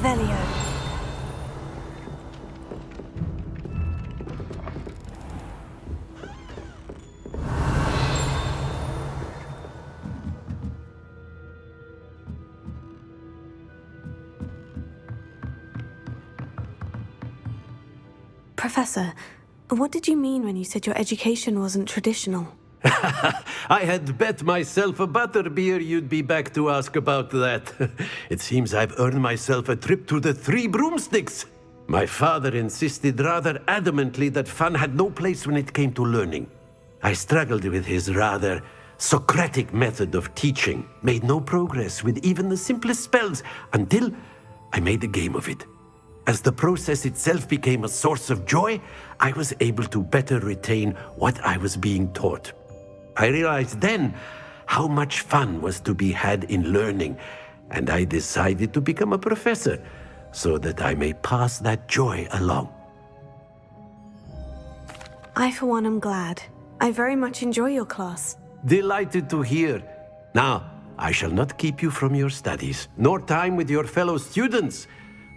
Revelio. Professor, what did you mean when you said your education wasn't traditional? I had bet myself a butterbeer you'd be back to ask about that. It seems I've earned myself a trip to the Three Broomsticks. My father insisted rather adamantly that fun had no place when it came to learning. I struggled with his rather Socratic method of teaching, made no progress with even the simplest spells until I made a game of it. As the process itself became a source of joy, I was able to better retain what I was being taught. I realized then how much fun was to be had in learning, and I decided to become a professor so that I may pass that joy along. I, for one, am glad. I very much enjoy your class. Delighted to hear. Now, I shall not keep you from your studies, nor time with your fellow students,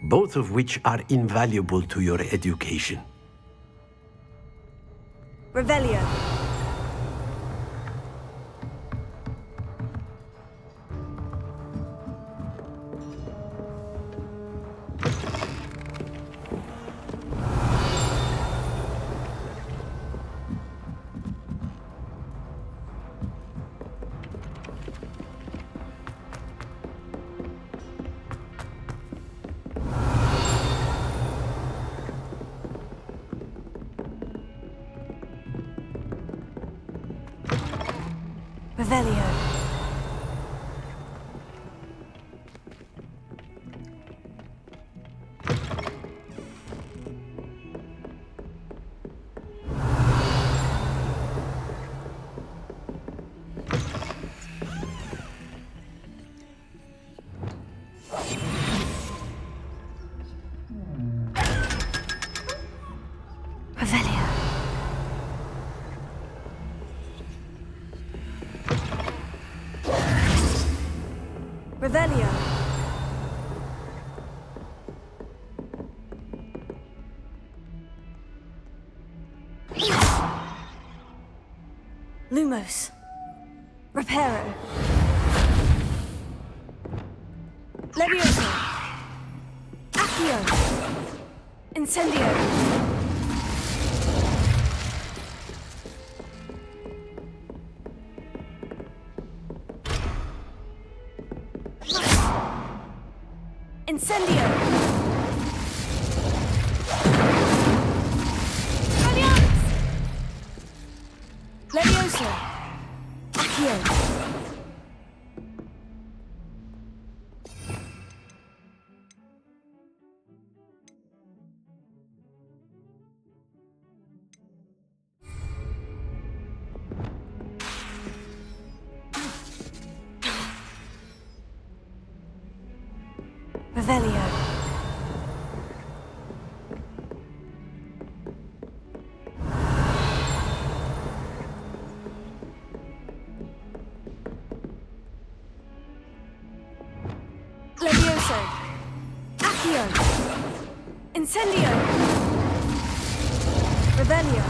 both of which are invaluable to your education. Revelio. Revelio. Revelio. Revelio. Lumos. Reparo. Levioso. Accio. Incendio. Incendio! Guardians! Levioso! Accio! Revelio. Levioso. Accio. Incendio. Revelio.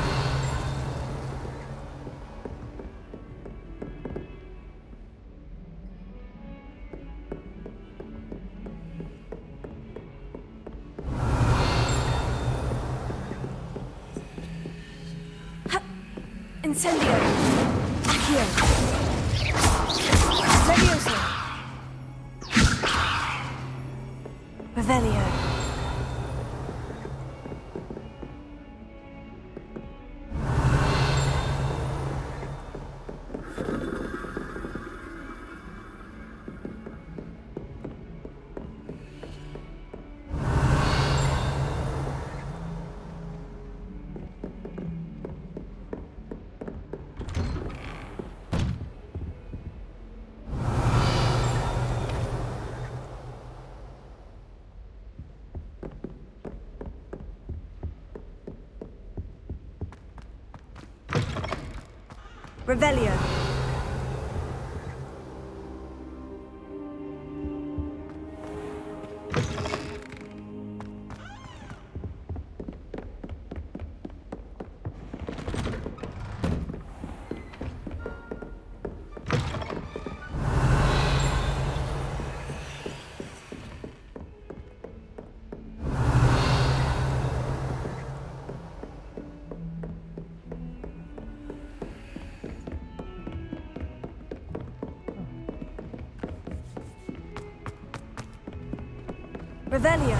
Incendio. Accio. Levioso. Revelio. Revelio. Revelio.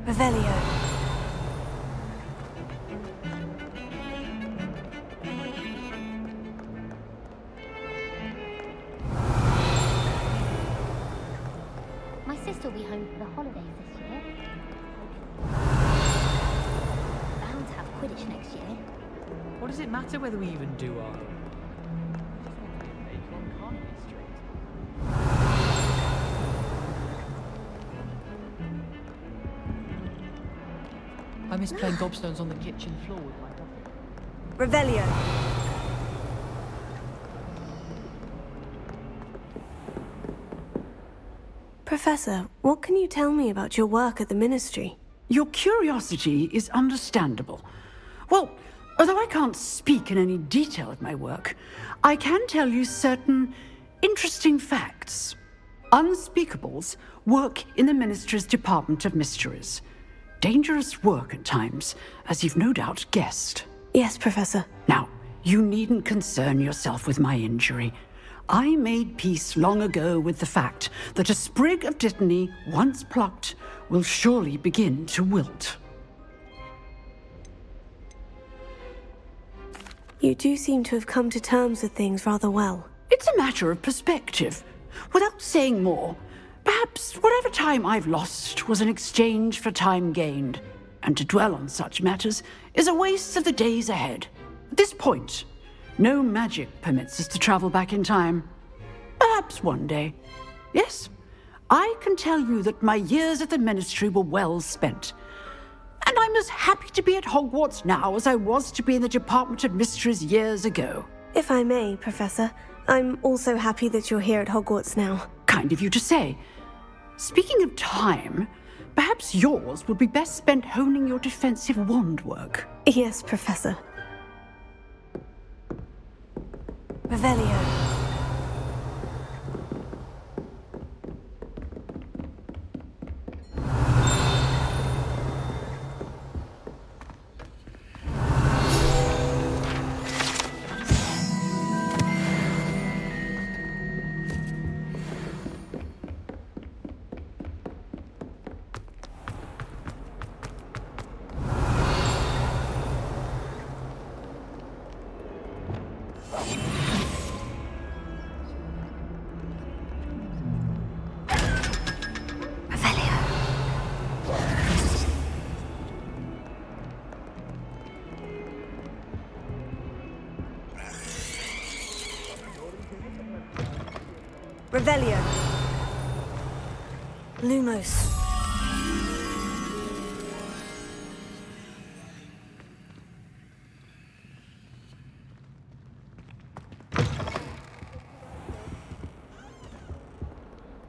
Revelio. My sister will be home for the holidays this year. Bound to have Quidditch next year. What does it matter whether we even do our... I miss playing gobstones on the kitchen floor with my brother. Revelio. Professor, what can you tell me about your work at the Ministry? Your curiosity is understandable. Well, although I can't speak in any detail of my work, I can tell you certain interesting facts. Unspeakables work in the Ministry's Department of Mysteries. Dangerous work at times, as you've no doubt guessed. Yes, Professor. Now, you needn't concern yourself with my injury. I made peace long ago with the fact that a sprig of dittany, once plucked, will surely begin to wilt. You do seem to have come to terms with things rather well. It's a matter of perspective. Without saying more, perhaps whatever time I've lost was an exchange for time gained, and to dwell on such matters is a waste of the days ahead. At this point, no magic permits us to travel back in time. Perhaps one day. Yes, I can tell you that my years at the Ministry were well spent. And I'm as happy to be at Hogwarts now as I was to be in the Department of Mysteries years ago. If I may, Professor, I'm also happy that you're here at Hogwarts now. Kind of you to say. Speaking of time, perhaps yours would be best spent honing your defensive wand work. Yes, Professor. Revelio. Revelio. Lumos.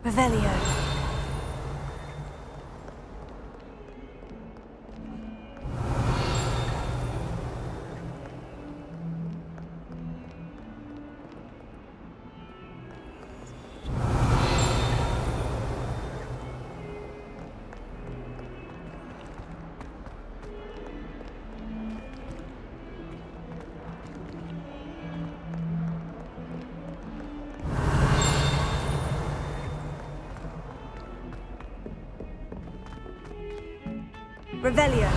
Revelio. Revelio.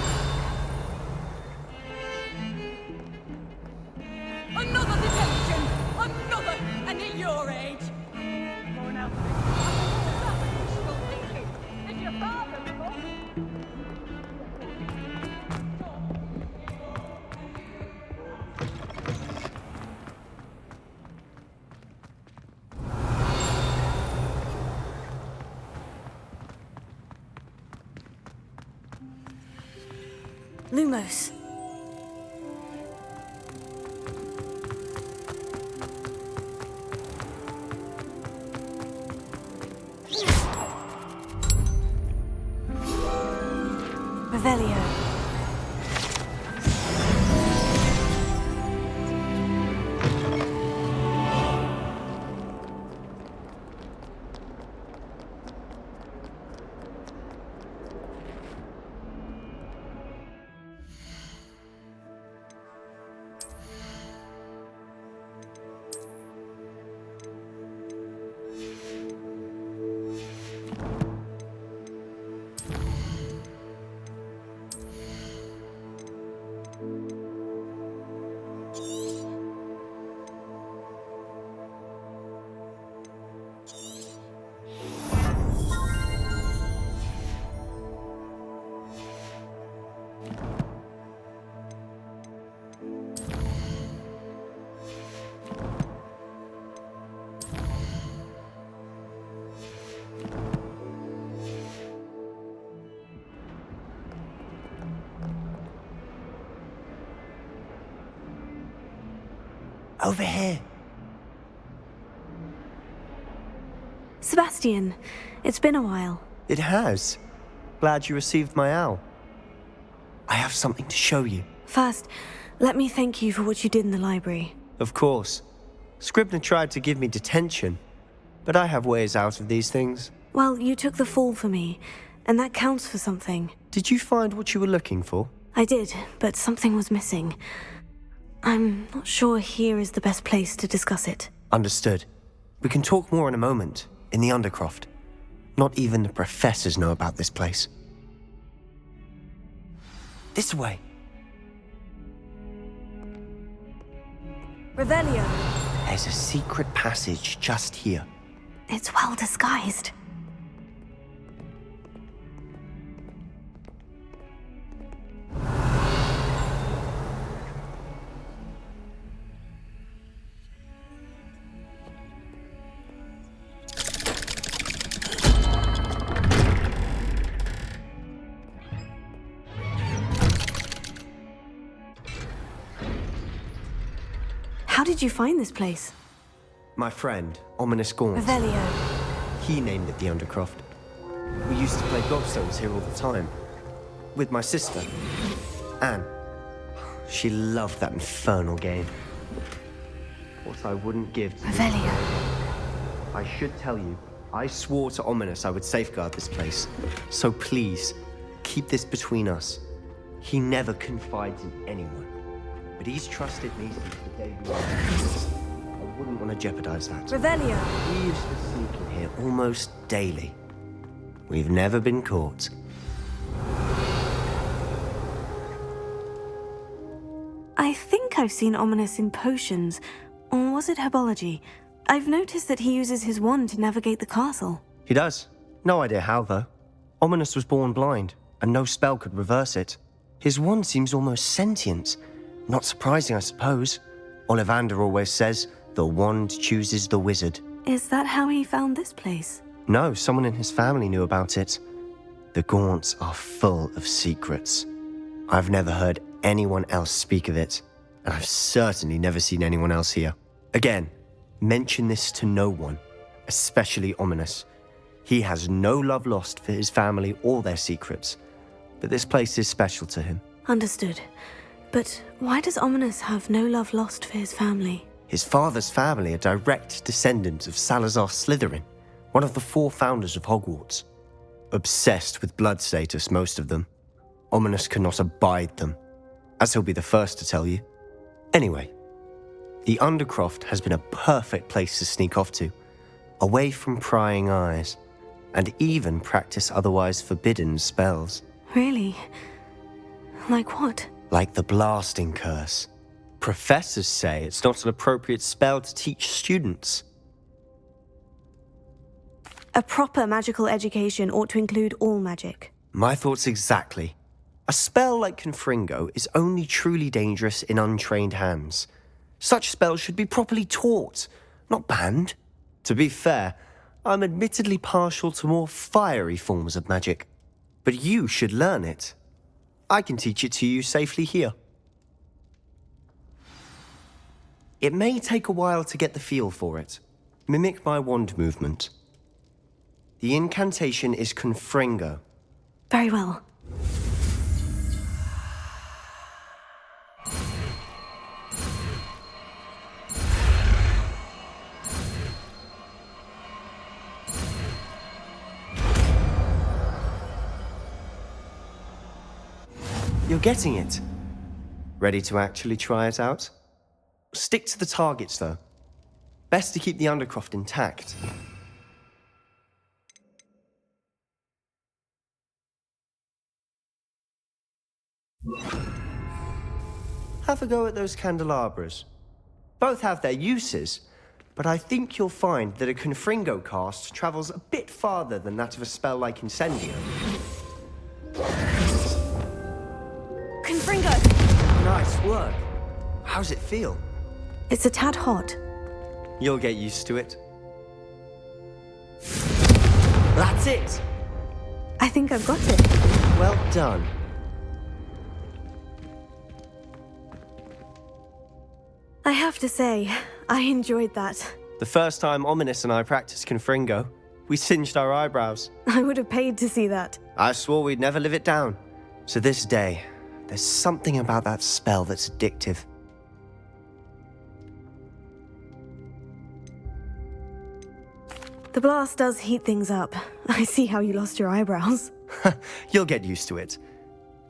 Another detention! Another! And at your age! Come on now. Wishful thinking. Is your father involved? Lumos. Over here. Sebastian, it's been a while. It has. Glad you received my owl. I have something to show you. First, let me thank you for what you did in the library. Of course. Scribner tried to give me detention, but I have ways out of these things. Well, you took the fall for me, and that counts for something. Did you find what you were looking for? I did, but something was missing. I'm not sure here is the best place to discuss it. Understood. We can talk more in a moment, in the Undercroft. Not even the professors know about this place. This way. Revelio. There's a secret passage just here. It's well disguised. How did you find this place? My friend, Ominous Gaunt. Revelio. He named it the Undercroft. We used to play gobstones here all the time. With my sister, Anne. She loved that infernal game. What I wouldn't give to Revelio. I should tell you, I swore to Ominous I would safeguard this place. So please, keep this between us. He never confides in anyone. But he's trusted me since the day we were. I wouldn't want to jeopardize that. Revelio. We used to sneak in here almost daily. We've never been caught. I think I've seen Ominous in potions. Or was it herbology? I've noticed that he uses his wand to navigate the castle. He does. No idea how, though. Ominous was born blind, and no spell could reverse it. His wand seems almost sentient. Not surprising, I suppose. Ollivander always says, the wand chooses the wizard. Is that how he found this place? No, someone in his family knew about it. The Gaunts are full of secrets. I've never heard anyone else speak of it, and I've certainly never seen anyone else here. Again, mention this to no one, especially Ominous. He has no love lost for his family or their secrets, but this place is special to him. Understood. But why does Ominous have no love lost for his family? His father's family are direct descendants of Salazar Slytherin, one of the 4 founders of Hogwarts. Obsessed with blood status, most of them. Ominous cannot abide them, as he'll be the first to tell you. Anyway, the Undercroft has been a perfect place to sneak off to, away from prying eyes, and even practice otherwise forbidden spells. Really? Like what? Like the blasting curse. Professors say it's not an appropriate spell to teach students. A proper magical education ought to include all magic. My thoughts exactly. A spell like Confringo is only truly dangerous in untrained hands. Such spells should be properly taught, not banned. To be fair, I'm admittedly partial to more fiery forms of magic. But you should learn it. I can teach it to you safely here. It may take a while to get the feel for it. Mimic my wand movement. The incantation is Confringo. Very well. You're getting it. Ready to actually try it out? Stick to the targets, though. Best to keep the Undercroft intact. Have a go at those candelabras. Both have their uses, but I think you'll find that a Confringo cast travels a bit farther than that of a spell like Incendio. Confringo! Nice work. How's it feel? It's a tad hot. You'll get used to it. That's it! I think I've got it. Well done. I have to say, I enjoyed that. The first time Ominous and I practiced Confringo, we singed our eyebrows. I would have paid to see that. I swore we'd never live it down. To this day, there's something about that spell that's addictive. The blast does heat things up. I see how you lost your eyebrows. You'll get used to it.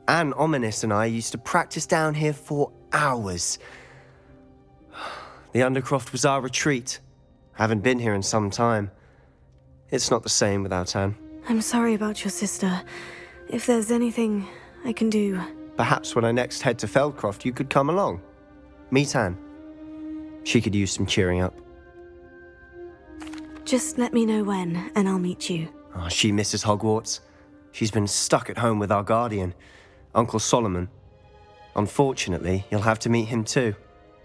And Ominous and I used to practice down here for hours. The Undercroft was our retreat. Haven't been here in some time. It's not the same without Anne. I'm sorry about your sister. If there's anything I can do... Perhaps when I next head to Feldcroft, you could come along. Meet Anne. She could use some cheering up. Just let me know when, and I'll meet you. Oh, she misses Hogwarts. She's been stuck at home with our guardian, Uncle Solomon. Unfortunately, you'll have to meet him too.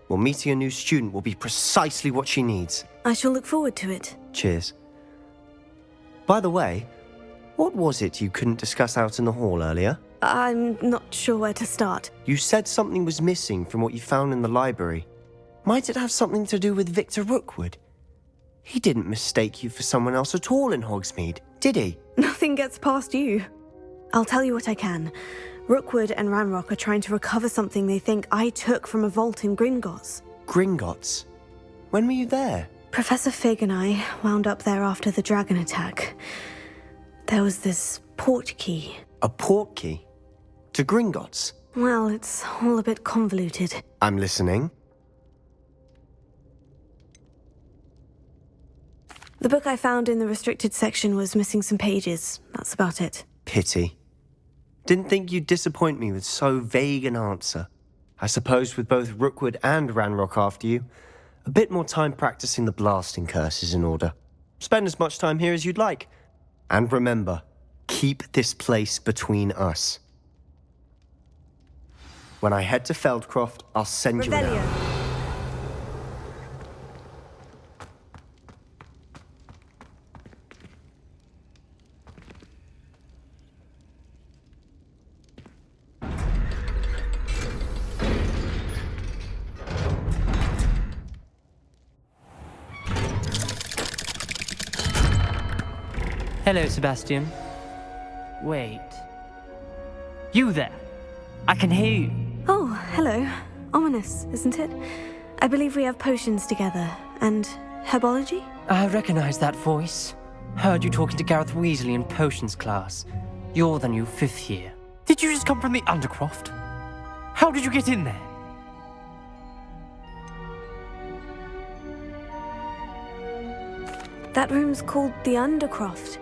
Well, meeting a new student will be precisely what she needs. I shall look forward to it. Cheers. By the way, what was it you couldn't discuss out in the hall earlier? I'm not sure where to start. You said something was missing from what you found in the library. Might it have something to do with Victor Rookwood? He didn't mistake you for someone else at all in Hogsmeade, did he? Nothing gets past you. I'll tell you what I can. Rookwood and Ranrock are trying to recover something they think I took from a vault in Gringotts. Gringotts? When were you there? Professor Fig and I wound up there after the dragon attack. There was this port key. A port key? To Gringotts? Well, it's all a bit convoluted. I'm listening. The book I found in the restricted section was missing some pages. That's about it. Pity. Didn't think you'd disappoint me with so vague an answer. I suppose with both Rookwood and Ranrock after you, a bit more time practicing the blasting curse is in order. Spend as much time here as you'd like. And remember, keep this place between us. When I head to Feldcroft, I'll send you an Revelio. hour. Hello, Sebastian. Wait. You there? I can hear you. Oh, hello. Ominous, isn't it? I believe we have potions together. And herbology? I recognize that voice. Heard you talking to Gareth Weasley in potions class. You're the new 5th year. Did you just come from the Undercroft? How did you get in there? That room's called the Undercroft.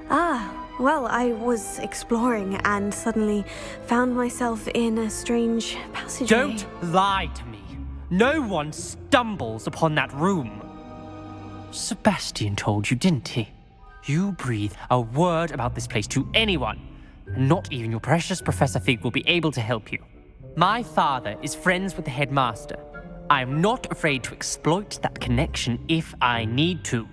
Ah, well, I was exploring and suddenly found myself in a strange passageway. Don't lie to me. No one stumbles upon that room. Sebastian told you, didn't he? You breathe a word about this place to anyone, and not even your precious Professor Fig will be able to help you. My father is friends with the headmaster. I'm not afraid to exploit that connection if I need to.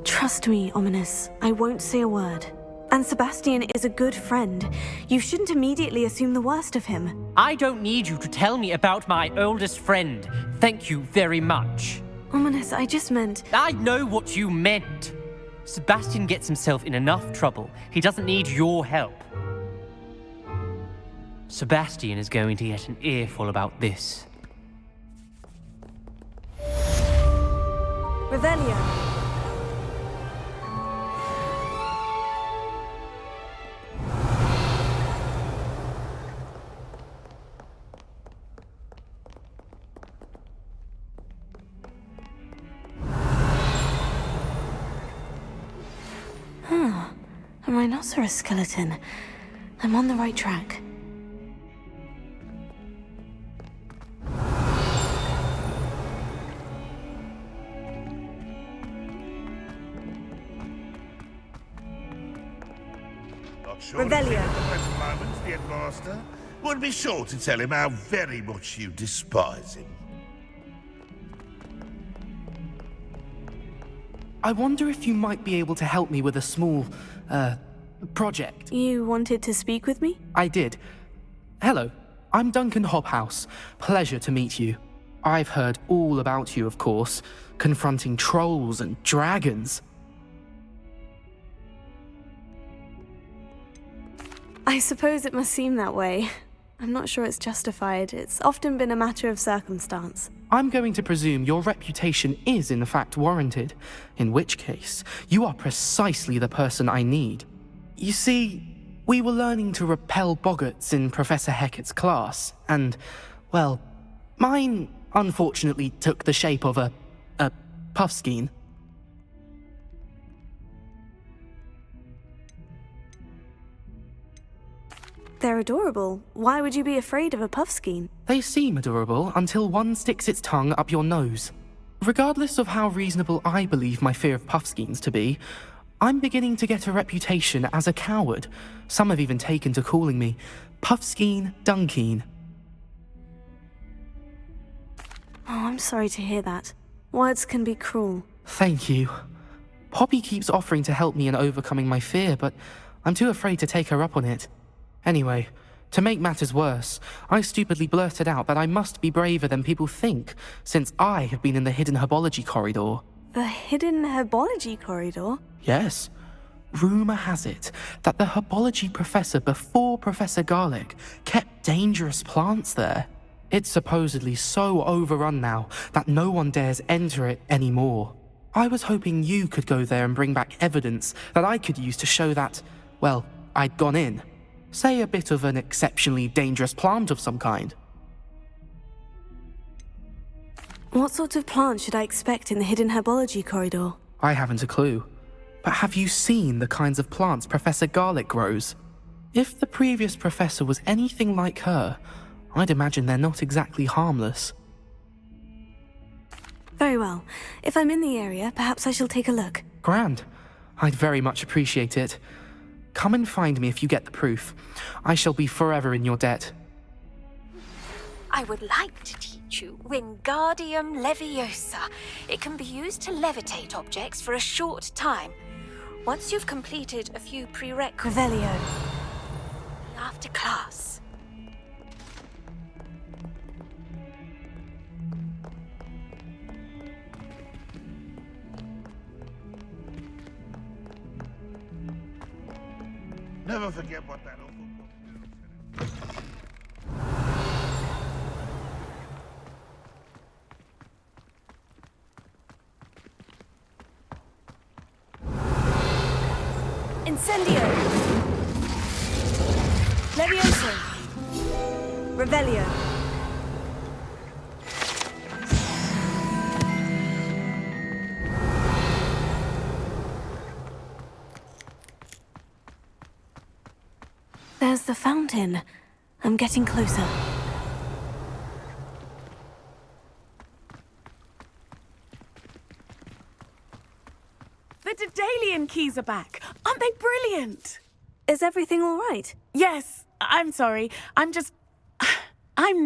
Trust me, Ominous. I won't say a word. And Sebastian is a good friend. You shouldn't immediately assume the worst of him. I don't need you to tell me about my oldest friend. Thank you very much. Ominous, I just meant... I know what you meant. Sebastian gets himself in enough trouble. He doesn't need your help. Sebastian is going to get an earful about this. Revelio. A rhinoceros skeleton. I'm on the right track. Not sure Revelio. at the present moment, the headmaster would be sure to tell him how very much you despise him. I wonder if you might be able to help me with a small, project. You wanted to speak with me? I did. Hello, I'm Duncan Hobhouse. Pleasure to meet you. I've heard all about you, of course, confronting trolls and dragons. I suppose it must seem that way. I'm not sure it's justified. It's often been a matter of circumstance. I'm going to presume your reputation is in fact warranted, in which case, you are precisely the person I need. You see, we were learning to repel boggarts in Professor Hecat's class, and, well, mine unfortunately took the shape of a puffskein. They're adorable. Why would you be afraid of a puffskein? They seem adorable until one sticks its tongue up your nose. Regardless of how reasonable I believe my fear of puffskeins to be, I'm beginning to get a reputation as a coward. Some have even taken to calling me Puffskein Dunkeen. Oh, I'm sorry to hear that. Words can be cruel. Thank you. Poppy keeps offering to help me in overcoming my fear, but I'm too afraid to take her up on it. Anyway, to make matters worse, I stupidly blurted out that I must be braver than people think, since I have been in the hidden herbology corridor. The hidden herbology corridor? Yes. Rumour has it that the herbology professor before Professor Garlic kept dangerous plants there. It's supposedly so overrun now that no one dares enter it anymore. I was hoping you could go there and bring back evidence that I could use to show that, well, I'd gone in. Say a bit of an exceptionally dangerous plant of some kind. What sort of plant should I expect in the hidden herbology corridor? I haven't a clue. But have you seen the kinds of plants Professor Garlic grows? If the previous professor was anything like her, I'd imagine they're not exactly harmless. Very well. If I'm in the area, perhaps I shall take a look. Grand. I'd very much appreciate it. Come and find me if you get the proof. I shall be forever in your debt. I would like to teach you Wingardium Leviosa. It can be used to levitate objects for a short time. Once you've completed a few prerequisites... Revelio. After class. Never forget what that awful... Incendio! Levioso! Revelio! There's the fountain. I'm getting closer. The Daedalian keys are back. Aren't they brilliant? Is everything all right? Yes, I'm sorry. I'm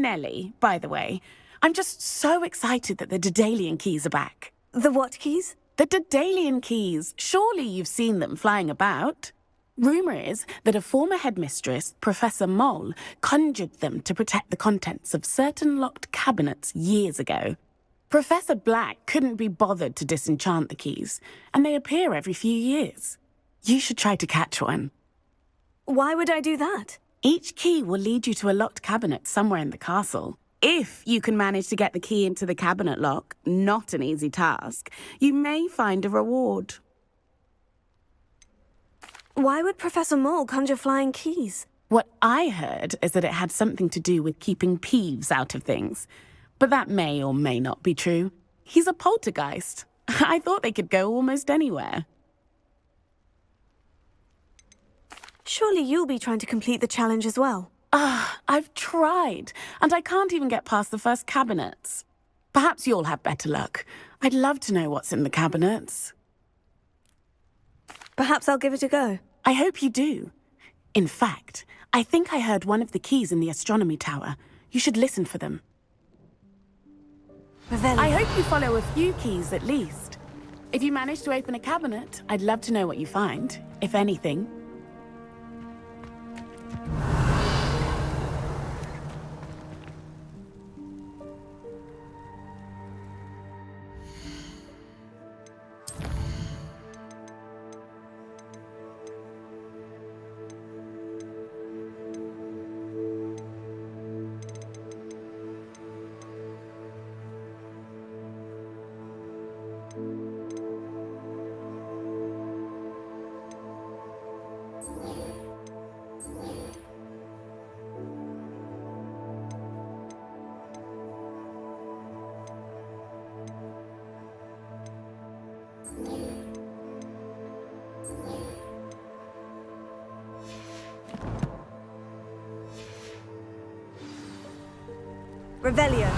Nellie, by the way. I'm just so excited that the Daedalian keys are back. The what keys? The Daedalian keys. Surely you've seen them flying about. Rumour is that a former headmistress, Professor Mole, conjured them to protect the contents of certain locked cabinets years ago. Professor Black couldn't be bothered to disenchant the keys, and they appear every few years. You should try to catch one. Why would I do that? Each key will lead you to a locked cabinet somewhere in the castle. If you can manage to get the key into the cabinet lock, not an easy task, you may find a reward. Why would Professor Mole conjure flying keys? What I heard is that it had something to do with keeping Peeves out of things. But that may or may not be true. He's a poltergeist. I thought they could go almost anywhere. Surely you'll be trying to complete the challenge as well. I've tried, and I can't even get past the first cabinets. Perhaps you'll have better luck. I'd love to know what's in the cabinets. Perhaps I'll give it a go. I hope you do. In fact, I think I heard one of the keys in the astronomy tower. You should listen for them. Revelio. I hope you follow a few keys at least. If you manage to open a cabinet, I'd love to know what you find, if anything. Revelio.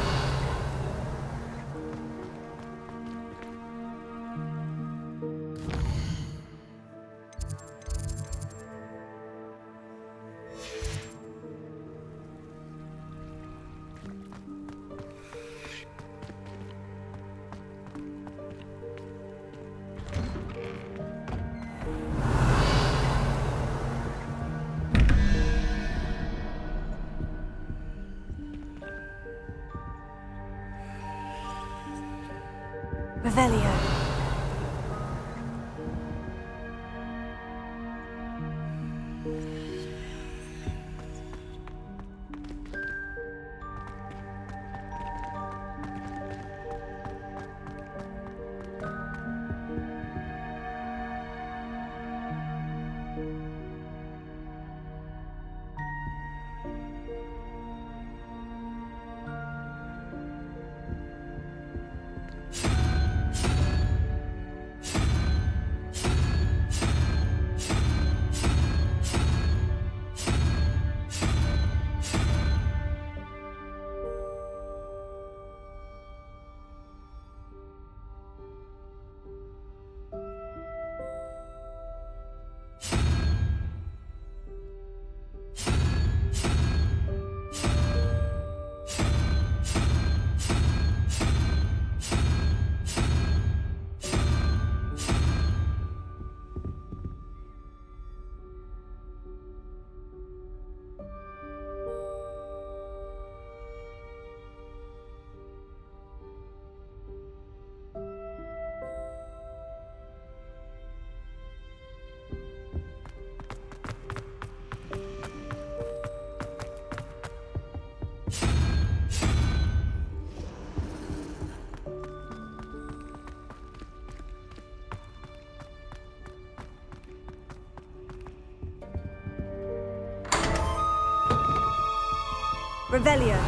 Revelio.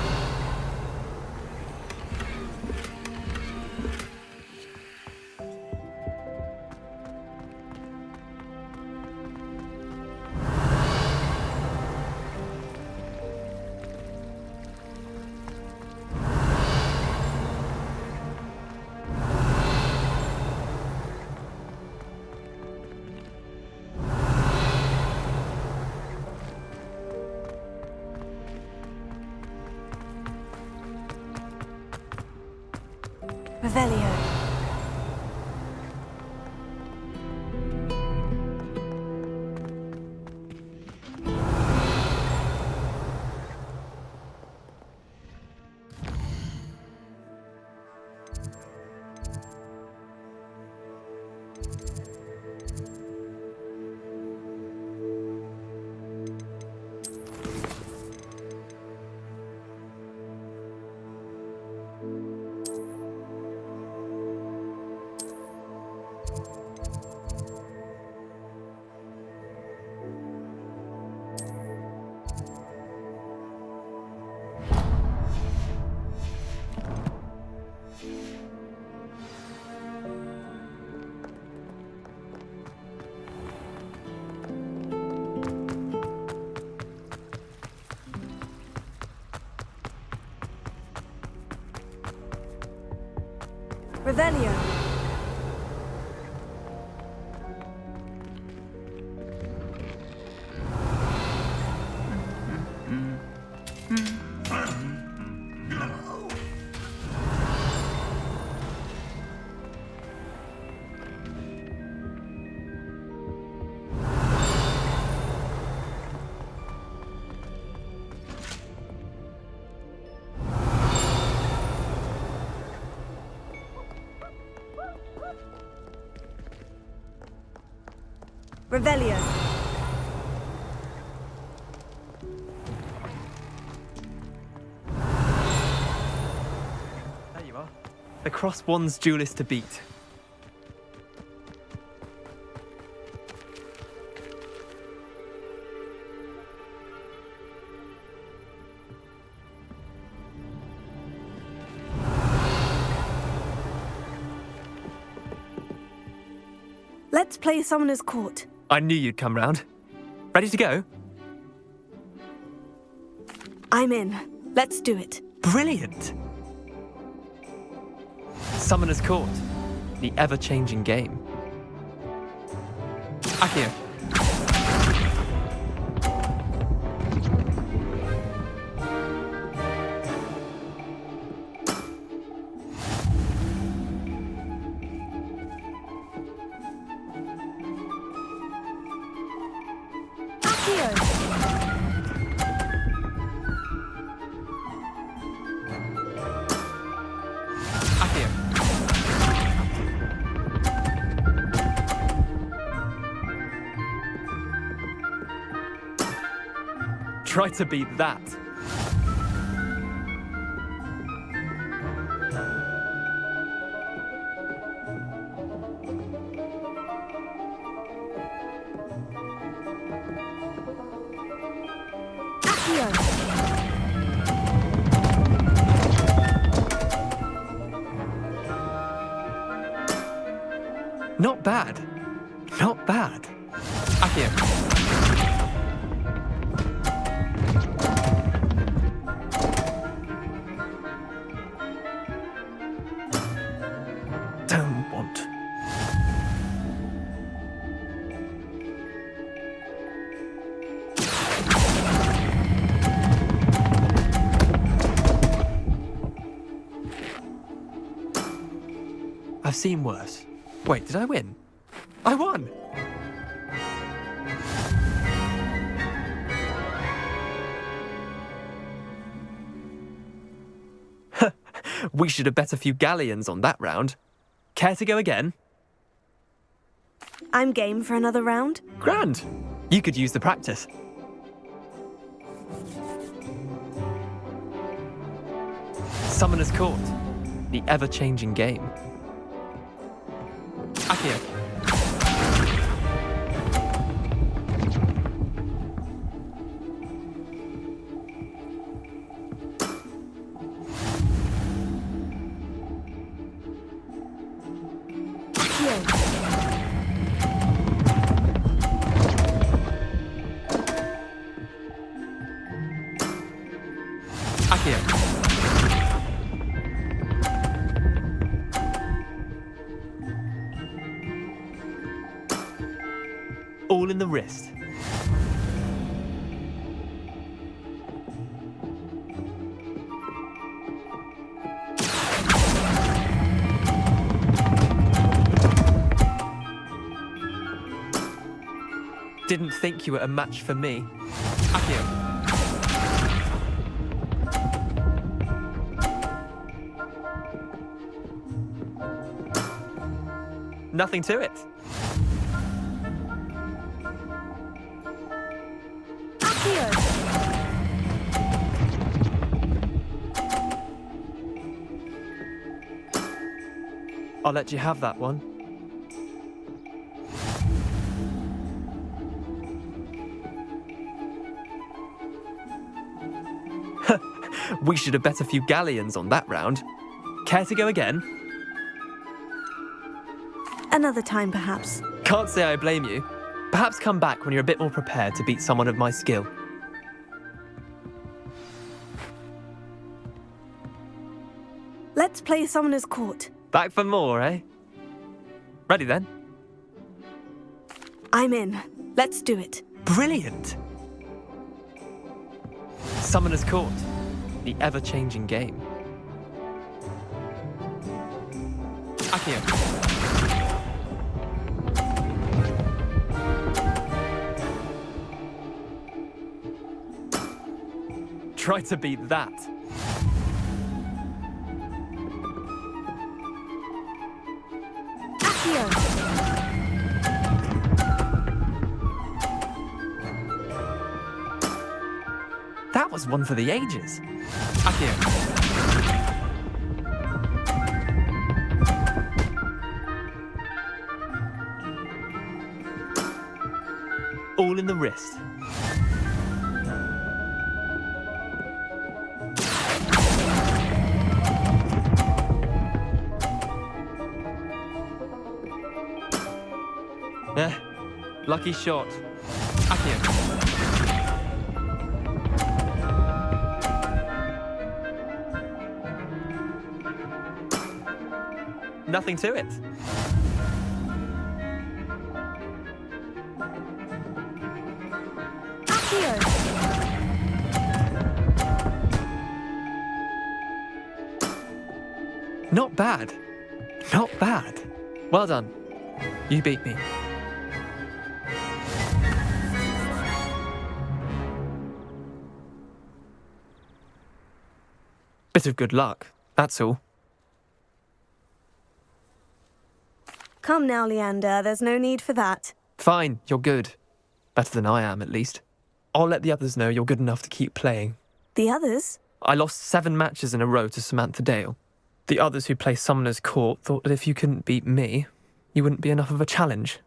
Revelio. Revelio. Revelio. Revelio. There you are. The cross one's duelist to beat. Let's play Summoner's Court. I knew you'd come round. Ready to go? I'm in. Let's do it. Brilliant! Summoner's Court, the ever-changing game. Accio. Try to beat that. Not bad. Not bad. Accio. I've seen worse. Wait, did I win? I won! We should have bet a few galleons on that round. Care to go again? I'm game for another round. Grand! You could use the practice. Summoner's Court, the ever-changing game. Accio. All in the wrist. Didn't think you were a match for me. Accio. Nothing to it. I'll let you have that one. We should have bet a few galleons on that round. Care to go again? Another time, perhaps. Can't say I blame you. Perhaps come back when you're a bit more prepared to beat someone of my skill. Let's play Summoner's Court. Back for more, eh? Ready then? I'm in. Let's do it. Brilliant! Summoner's Court, the ever-changing game. Accio. Try to beat that. That was one for the ages. Accio. All in the wrist. Lucky shot. Accio. Nothing to it. Not bad. Not bad. Well done. You beat me. Bit of good luck, that's all. Come now, Leander, there's no need for that. Fine, you're good. Better than I am, at least. I'll let the others know you're good enough to keep playing. The others? I lost 7 matches in a row to Samantha Dale. The others who play Summoner's Court thought that if you couldn't beat me, you wouldn't be enough of a challenge.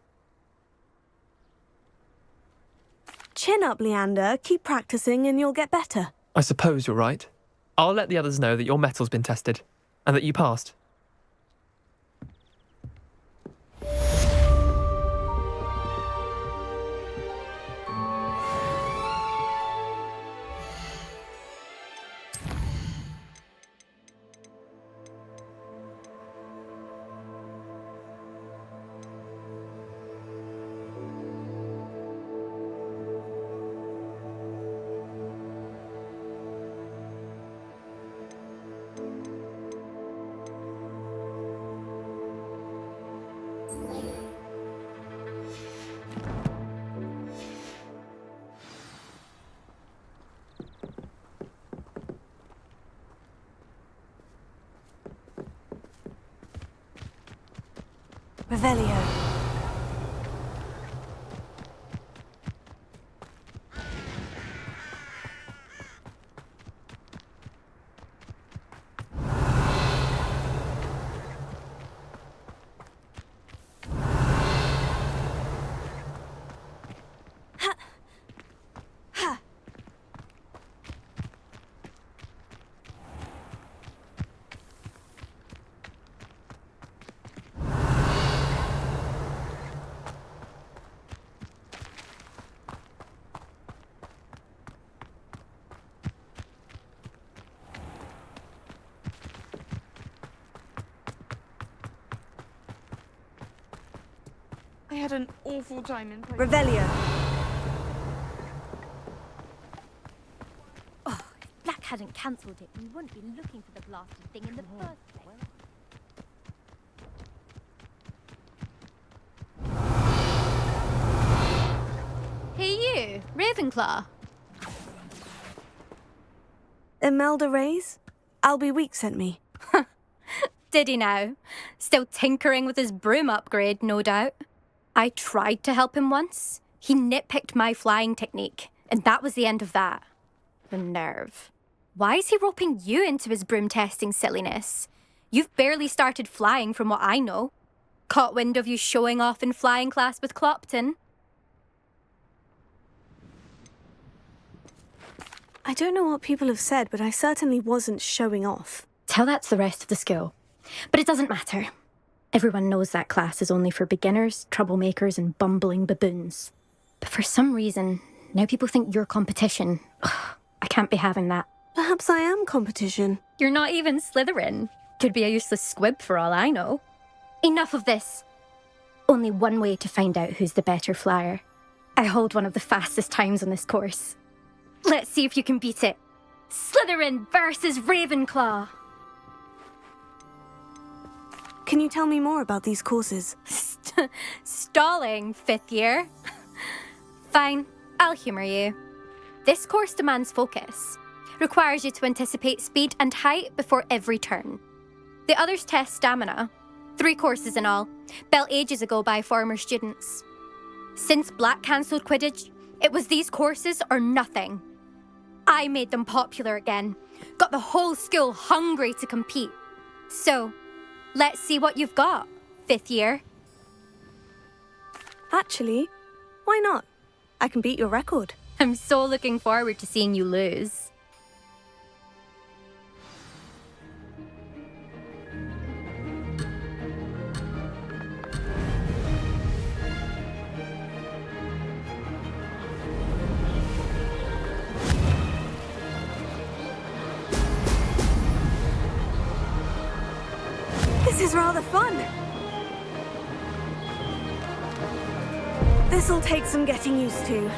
Chin up, Leander. Keep practicing and you'll get better. I suppose you're right. I'll let the others know that your metal's been tested, and that you passed. Revelio. I had an awful time in prison. Revelio. Oh, if Black hadn't cancelled it, we wouldn't be looking for the blasted thing in the first place. Hey you, Ravenclaw. Imelda Reyes? Albie Week sent me. Did he now? Still tinkering with his broom upgrade, no doubt. I tried to help him once. He nitpicked my flying technique, and that was the end of that. The nerve. Why is he roping you into his broom testing silliness? You've barely started flying from what I know. Caught wind of you showing off in flying class with Clopton. I don't know what people have said, but I certainly wasn't showing off. Tell that to the rest of the school. But it doesn't matter. Everyone knows that class is only for beginners, troublemakers, and bumbling baboons. But for some reason, now people think you're competition. Ugh, I can't be having that. Perhaps I am competition. You're not even Slytherin. Could be a useless squib for all I know. Enough of this. Only one way to find out who's the better flyer. I hold one of the fastest times on this course. Let's see if you can beat it. Slytherin versus Ravenclaw. Can you tell me more about these courses? Stalling, 5th year. Fine, I'll humour you. This course demands focus. Requires you to anticipate speed and height before every turn. The others test stamina. 3 courses in all, built ages ago by former students. Since Black cancelled Quidditch, it was these courses or nothing. I made them popular again. Got the whole school hungry to compete. So, let's see what you've got, 5th year. Actually, why not? I can beat your record. I'm so looking forward to seeing you lose. This is rather fun. This'll take some getting used to.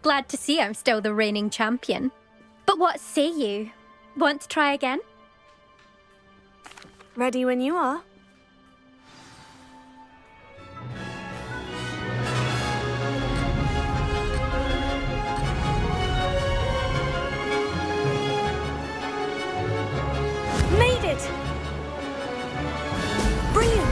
Glad to see I'm still the reigning champion. But what say you? Want to try again? Ready when you are. Made it! Brilliant!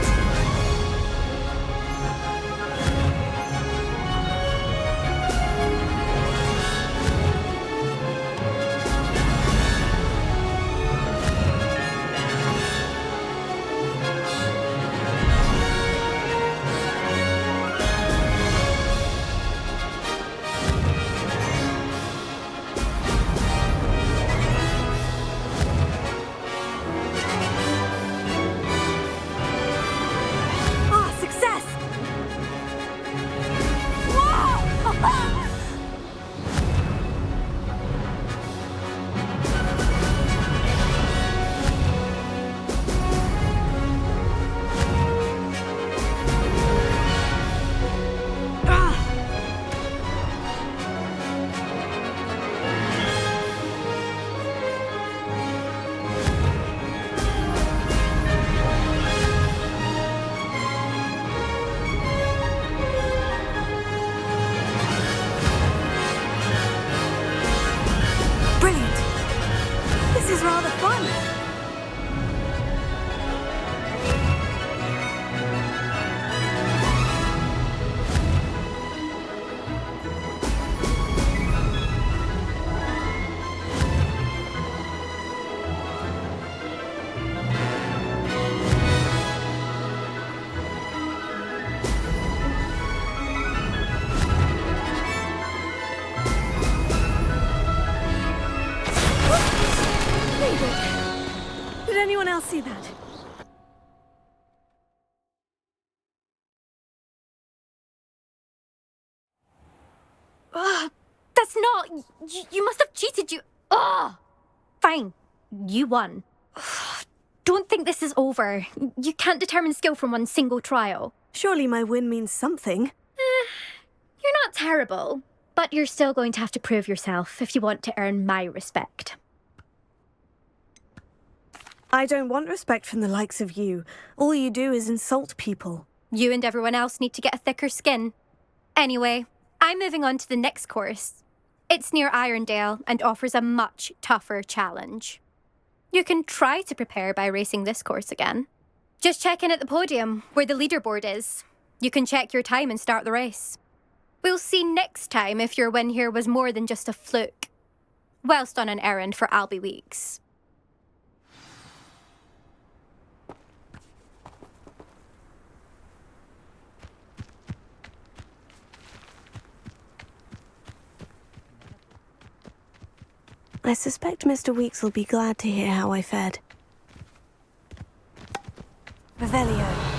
Did anyone else see that? That's not... You must have cheated, you... Ugh! Fine. You won. Don't think this is over. You can't determine skill from one single trial. Surely my win means something. You're not terrible. But you're still going to have to prove yourself if you want to earn my respect. I don't want respect from the likes of you. All you do is insult people. You and everyone else need to get a thicker skin. Anyway, I'm moving on to the next course. It's near Irondale and offers a much tougher challenge. You can try to prepare by racing this course again. Just check in at the podium, where the leaderboard is. You can check your time and start the race. We'll see next time if your win here was more than just a fluke. Whilst on an errand for Albie Weeks. I suspect Mr. Weeks will be glad to hear how I fared. Revelio.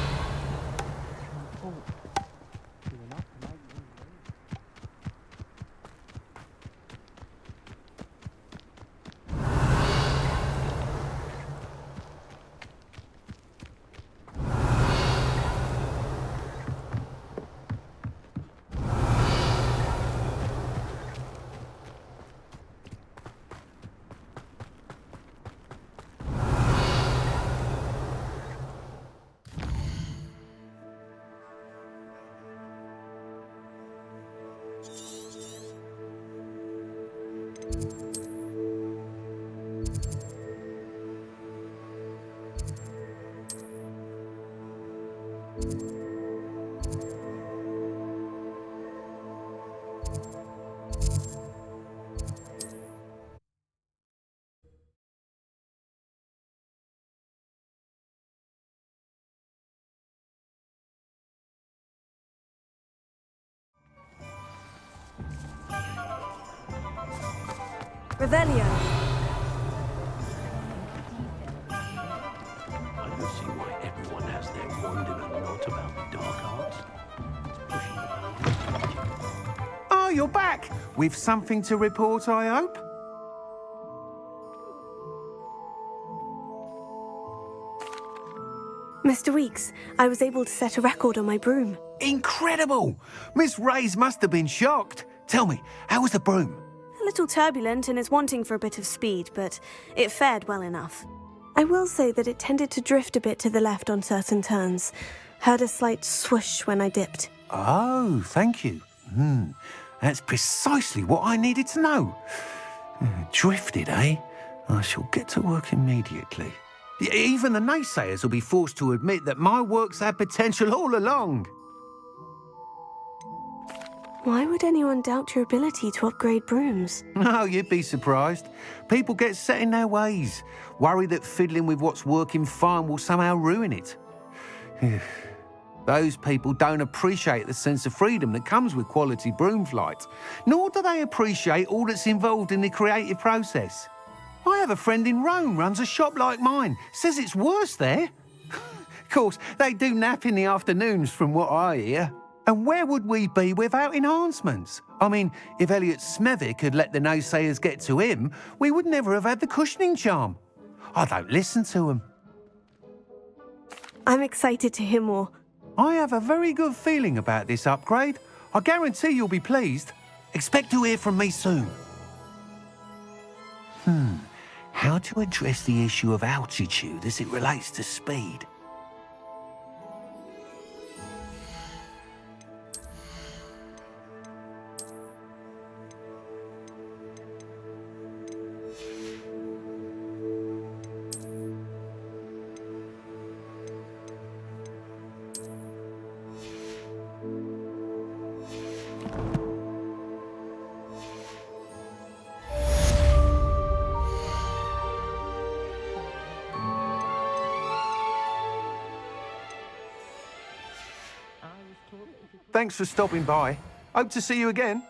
Revelio. I can see why everyone has their wonder and lot about the dark arts. It's pushing the boundaries. Oh, you're back! With something to report, I hope? Mr. Weeks, I was able to set a record on my broom. Incredible! Miss Reyes must have been shocked. Tell me, how was the broom? A little turbulent and is wanting for a bit of speed, but it fared well enough. I will say that it tended to drift a bit to the left on certain turns. Heard a slight swoosh when I dipped. Oh, thank you. That's precisely what I needed to know. Drifted, eh? I shall get to work immediately. Even the naysayers will be forced to admit that my work's had potential all along. Why would anyone doubt your ability to upgrade brooms? No, you'd be surprised. People get set in their ways, worry that fiddling with what's working fine will somehow ruin it. Those people don't appreciate the sense of freedom that comes with quality broom flight, nor do they appreciate all that's involved in the creative process. I have a friend in Rome runs a shop like mine, says it's worse there. Of course, they do nap in the afternoons from what I hear. And where would we be without enhancements? I mean, if Elliot Smethwick had let the naysayers get to him, we would never have had the cushioning charm. I don't listen to them. I'm excited to hear more. I have a very good feeling about this upgrade. I guarantee you'll be pleased. Expect to hear from me soon. How to address the issue of altitude as it relates to speed? Thanks for stopping by. Hope to see you again.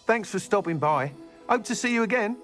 Thanks for stopping by. Hope to see you again.